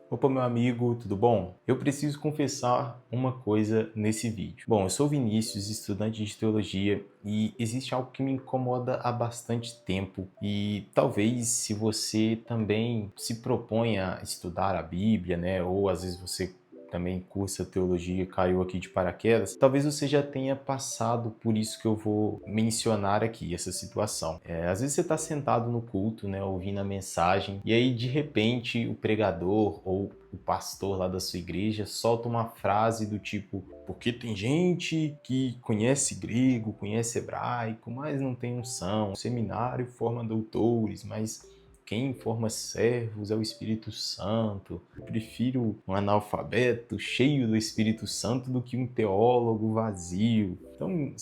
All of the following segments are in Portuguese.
Opa, meu amigo, tudo bom? Eu preciso confessar uma coisa nesse vídeo. Bom, eu sou Vinícius, estudante de teologia, e existe algo que me incomoda há bastante tempo. E talvez se você também se propõe a estudar a Bíblia, né, ou às vezes você também cursa teologia e caiu aqui de paraquedas, talvez você já tenha passado por isso que eu vou mencionar aqui, essa situação. Às vezes você está sentado no culto, né, ouvindo a mensagem, e aí de repente o pregador ou o pastor lá da sua igreja solta uma frase do tipo: porque tem gente que conhece grego, conhece hebraico, mas não tem unção. O seminário forma doutores, mas quem forma servos é o Espírito Santo. Eu prefiro um analfabeto cheio do Espírito Santo do que um teólogo vazio. Então,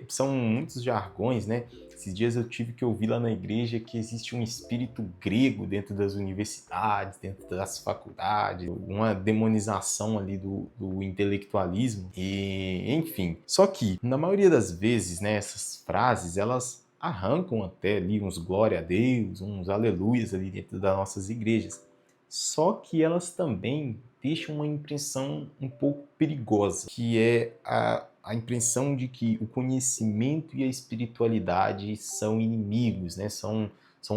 são muitos jargões, né? Esses dias eu tive que ouvir lá na igreja que existe um espírito grego dentro das universidades, dentro das faculdades, uma demonização ali do intelectualismo, e enfim. Só que, na maioria das vezes, né, essas frases, elas arrancam até ali uns glória a Deus, uns aleluias ali dentro das nossas igrejas. Só que elas também deixam uma impressão um pouco perigosa, que é a impressão de que o conhecimento e a espiritualidade são inimigos, né? São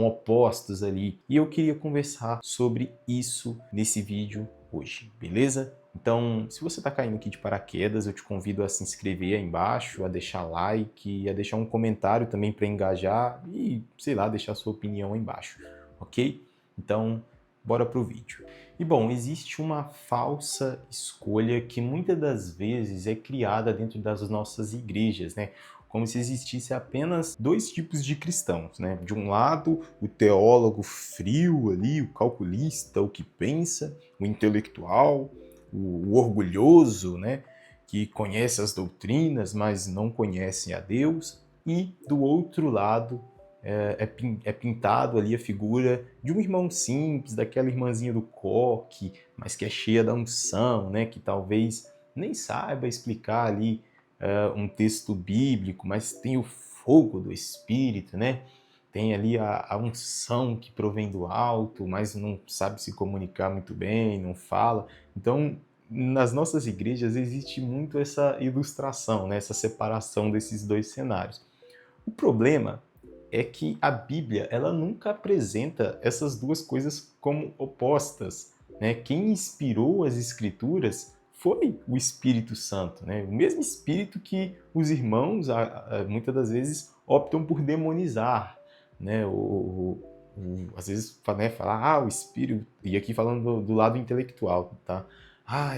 opostos ali. E eu queria conversar sobre isso nesse vídeo hoje, beleza? Então, se você está caindo aqui de paraquedas, eu te convido a se inscrever aí embaixo, a deixar like, a deixar um comentário também para engajar e, sei lá, deixar sua opinião aí embaixo, ok? Então, bora pro vídeo. E bom, existe uma falsa escolha que muitas das vezes é criada dentro das nossas igrejas, né? Como se existisse apenas dois tipos de cristãos, né? De um lado, o teólogo frio ali, o calculista, o que pensa, o intelectual, o orgulhoso, né? Que conhece as doutrinas, mas não conhece a Deus. E do outro lado, é pintado ali a figura de um irmão simples, daquela irmãzinha do coque, mas que é cheia da unção, né? Que talvez nem saiba explicar ali um texto bíblico, mas tem o fogo do Espírito, né? Tem ali a unção que provém do alto, mas não sabe se comunicar muito bem, não fala. Então, nas nossas igrejas existe muito essa ilustração, né? Essa separação desses dois cenários. O problema é que a Bíblia ela nunca apresenta essas duas coisas como opostas, né? Quem inspirou as Escrituras foi o Espírito Santo, né? O mesmo Espírito que os irmãos muitas das vezes optam por demonizar, né? Às vezes, né, falar, o Espírito, e aqui falando do lado intelectual, tá?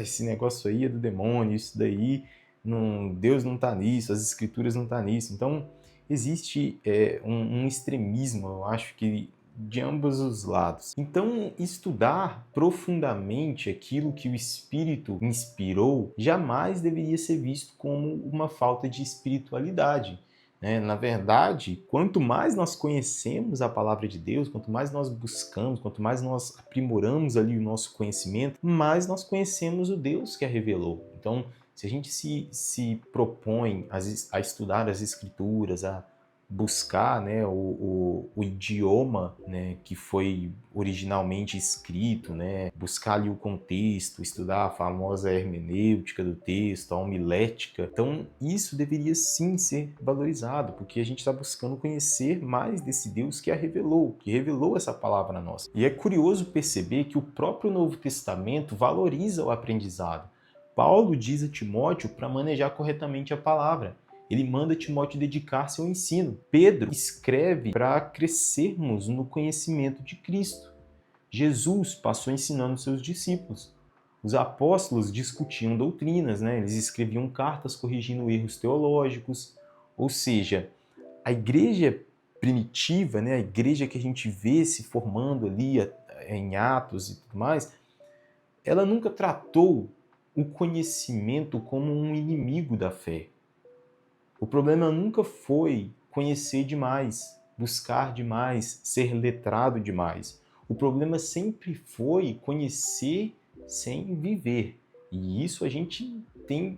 Esse negócio aí é do demônio, isso daí, não, Deus não está nisso, as Escrituras não estão nisso. Então, existe um extremismo, eu acho que de ambos os lados. Então, estudar profundamente aquilo que o Espírito inspirou jamais deveria ser visto como uma falta de espiritualidade, né? Na verdade, quanto mais nós conhecemos a palavra de Deus, quanto mais nós buscamos, quanto mais nós aprimoramos ali o nosso conhecimento, mais nós conhecemos o Deus que a revelou. Então, se a gente se propõe a estudar as escrituras, a buscar, né, o idioma, né, que foi originalmente escrito, né, buscar ali o contexto, estudar a famosa hermenêutica do texto, a homilética, então isso deveria sim ser valorizado, porque a gente está buscando conhecer mais desse Deus que que revelou essa palavra a nós. E é curioso perceber que o próprio Novo Testamento valoriza o aprendizado. Paulo diz a Timóteo para manejar corretamente a palavra. Ele manda Timóteo dedicar-se ao ensino. Pedro escreve para crescermos no conhecimento de Cristo. Jesus passou ensinando seus discípulos. Os apóstolos discutiam doutrinas, né? Eles escreviam cartas corrigindo erros teológicos. Ou seja, a igreja primitiva, né? A igreja que a gente vê se formando ali em Atos e tudo mais, ela nunca tratou o conhecimento como um inimigo da fé. O problema nunca foi conhecer demais, buscar demais, ser letrado demais. O problema sempre foi conhecer sem viver. E isso a gente tem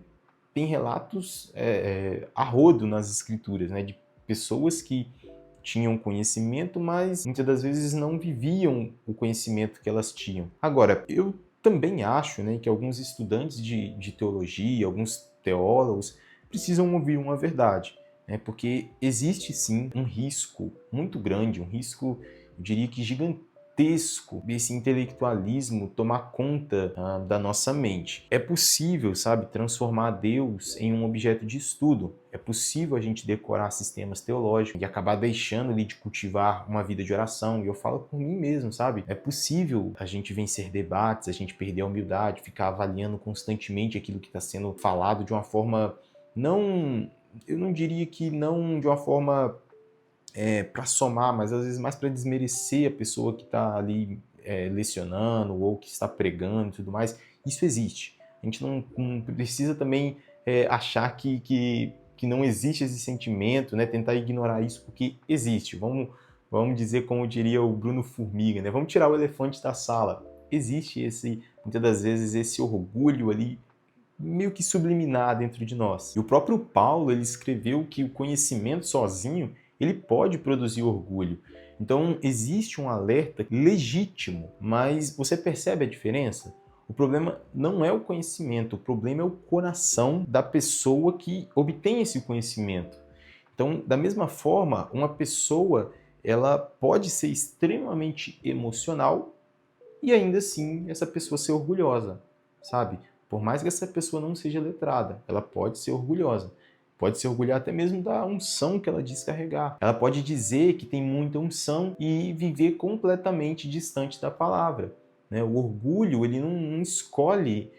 relatos a rodo nas escrituras, né, de pessoas que tinham conhecimento, mas muitas das vezes não viviam o conhecimento que elas tinham. Agora, eu também acho, né, que alguns estudantes de teologia, alguns teólogos, precisam ouvir uma verdade, né, porque existe sim um risco muito grande, um risco, eu diria que gigantesco, desse intelectualismo tomar conta da nossa mente. É possível, sabe, transformar Deus em um objeto de estudo. É possível a gente decorar sistemas teológicos e acabar deixando ali de cultivar uma vida de oração. E eu falo por mim mesmo, sabe? É possível a gente vencer debates, a gente perder a humildade, ficar avaliando constantemente aquilo que está sendo falado de uma forma não... Eu não diria que não de uma forma para somar, mas às vezes mais para desmerecer a pessoa que está ali lecionando ou que está pregando e tudo mais. Isso existe. A gente não precisa também achar que não existe esse sentimento, né? Tentar ignorar isso, porque existe. Vamos dizer como diria o Bruno Formiga, né? Vamos tirar o elefante da sala. Existe muitas das vezes, esse orgulho ali meio que subliminar dentro de nós. E o próprio Paulo, ele escreveu que o conhecimento sozinho, ele pode produzir orgulho. Então, existe um alerta legítimo, mas você percebe a diferença? O problema não é o conhecimento, o problema é o coração da pessoa que obtém esse conhecimento. Então, da mesma forma, uma pessoa, ela pode ser extremamente emocional e ainda assim essa pessoa ser orgulhosa, sabe? Por mais que essa pessoa não seja letrada, ela pode ser orgulhosa. Pode se orgulhar até mesmo da unção que ela diz carregar. Ela pode dizer que tem muita unção e viver completamente distante da palavra, né? O orgulho, ele não escolhe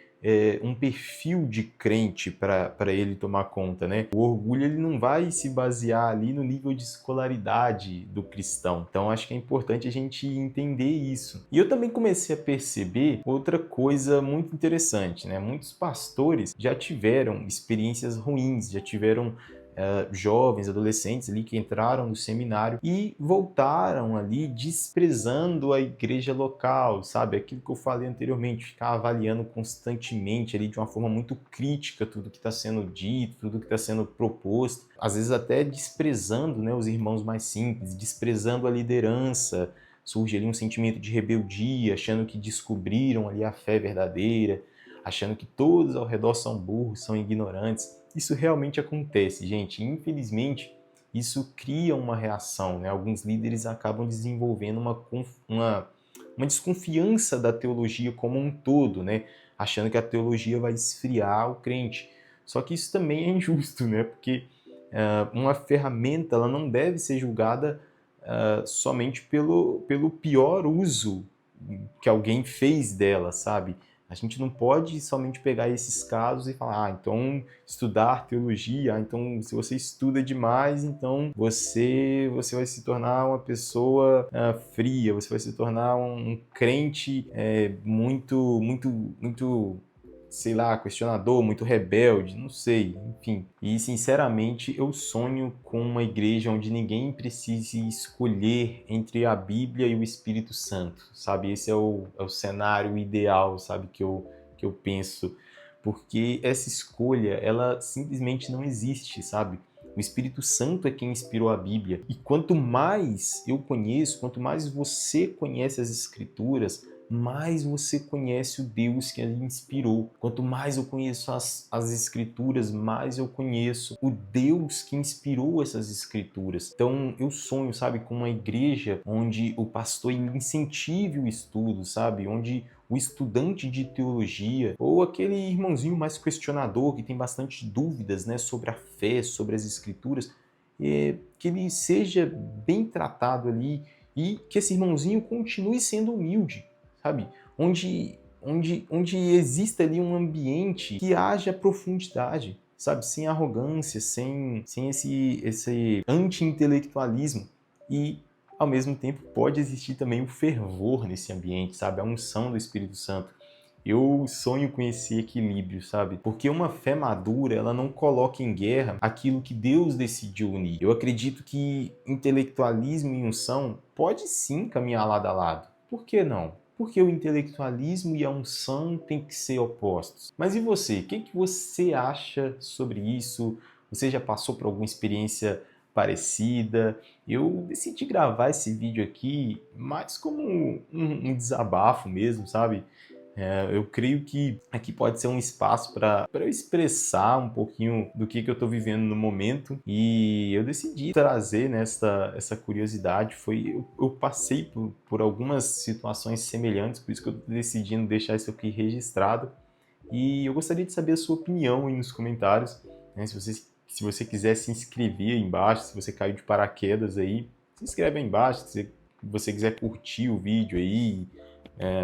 um perfil de crente para ele tomar conta, né? O orgulho, ele não vai se basear ali no nível de escolaridade do cristão. Então, acho que é importante a gente entender isso. E eu também comecei a perceber outra coisa muito interessante, né? Muitos pastores já tiveram experiências ruins, já tiveram jovens, adolescentes ali que entraram no seminário e voltaram ali desprezando a igreja local, sabe? Aquilo que eu falei anteriormente, ficar avaliando constantemente ali de uma forma muito crítica tudo que está sendo dito, tudo que está sendo proposto, às vezes até desprezando, né, os irmãos mais simples, desprezando a liderança. Surge ali um sentimento de rebeldia, achando que descobriram ali a fé verdadeira, achando que todos ao redor são burros, são ignorantes. Isso realmente acontece, gente. Infelizmente, isso cria uma reação, né? Alguns líderes acabam desenvolvendo uma desconfiança da teologia como um todo, né? Achando que a teologia vai esfriar o crente. Só que isso também é injusto, né? Porque uma ferramenta, ela não deve ser julgada somente pelo pior uso que alguém fez dela, sabe? A gente não pode somente pegar esses casos e falar, então estudar teologia, então se você estuda demais, então você vai se tornar uma pessoa fria, você vai se tornar um crente muito, sei lá, questionador, muito rebelde, não sei, enfim. E sinceramente eu sonho com uma igreja onde ninguém precise escolher entre a Bíblia e o Espírito Santo, sabe? Esse é o cenário ideal, sabe, que eu penso, porque essa escolha, ela simplesmente não existe, sabe? O Espírito Santo é quem inspirou a Bíblia. E quanto mais eu conheço, quanto mais você conhece as Escrituras, mais você conhece o Deus que a inspirou. Quanto mais eu conheço as Escrituras, mais eu conheço o Deus que inspirou essas Escrituras. Então, eu sonho, sabe, com uma igreja onde o pastor incentive o estudo, sabe? Onde o estudante de teologia ou aquele irmãozinho mais questionador que tem bastante dúvidas, né, sobre a fé, sobre as Escrituras, que ele seja bem tratado ali e que esse irmãozinho continue sendo humilde, sabe? Onde exista ali um ambiente que haja profundidade, sabe? Sem arrogância, sem esse anti-intelectualismo. E, ao mesmo tempo, pode existir também o fervor nesse ambiente, sabe? A unção do Espírito Santo. Eu sonho com esse equilíbrio, sabe? Porque uma fé madura, ela não coloca em guerra aquilo que Deus decidiu unir. Eu acredito que intelectualismo e unção pode sim caminhar lado a lado. Por que não? Porque o intelectualismo e a unção têm que ser opostos. Mas e você? O que você acha sobre isso? Você já passou por alguma experiência parecida? Eu decidi gravar esse vídeo aqui mais como um desabafo mesmo, sabe? Eu creio que aqui pode ser um espaço para eu expressar um pouquinho do que eu estou vivendo no momento, e eu decidi trazer essa curiosidade. Eu passei por algumas situações semelhantes, por isso que eu estou decidindo deixar isso aqui registrado. E eu gostaria de saber a sua opinião aí nos comentários, né? Se você quiser se inscrever aí embaixo, se você caiu de paraquedas aí, se inscreve aí embaixo. Se você quiser curtir o vídeo aí,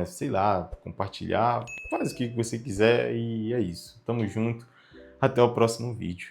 sei lá, compartilhar, faz o que você quiser, e é isso. Tamo junto, até o próximo vídeo.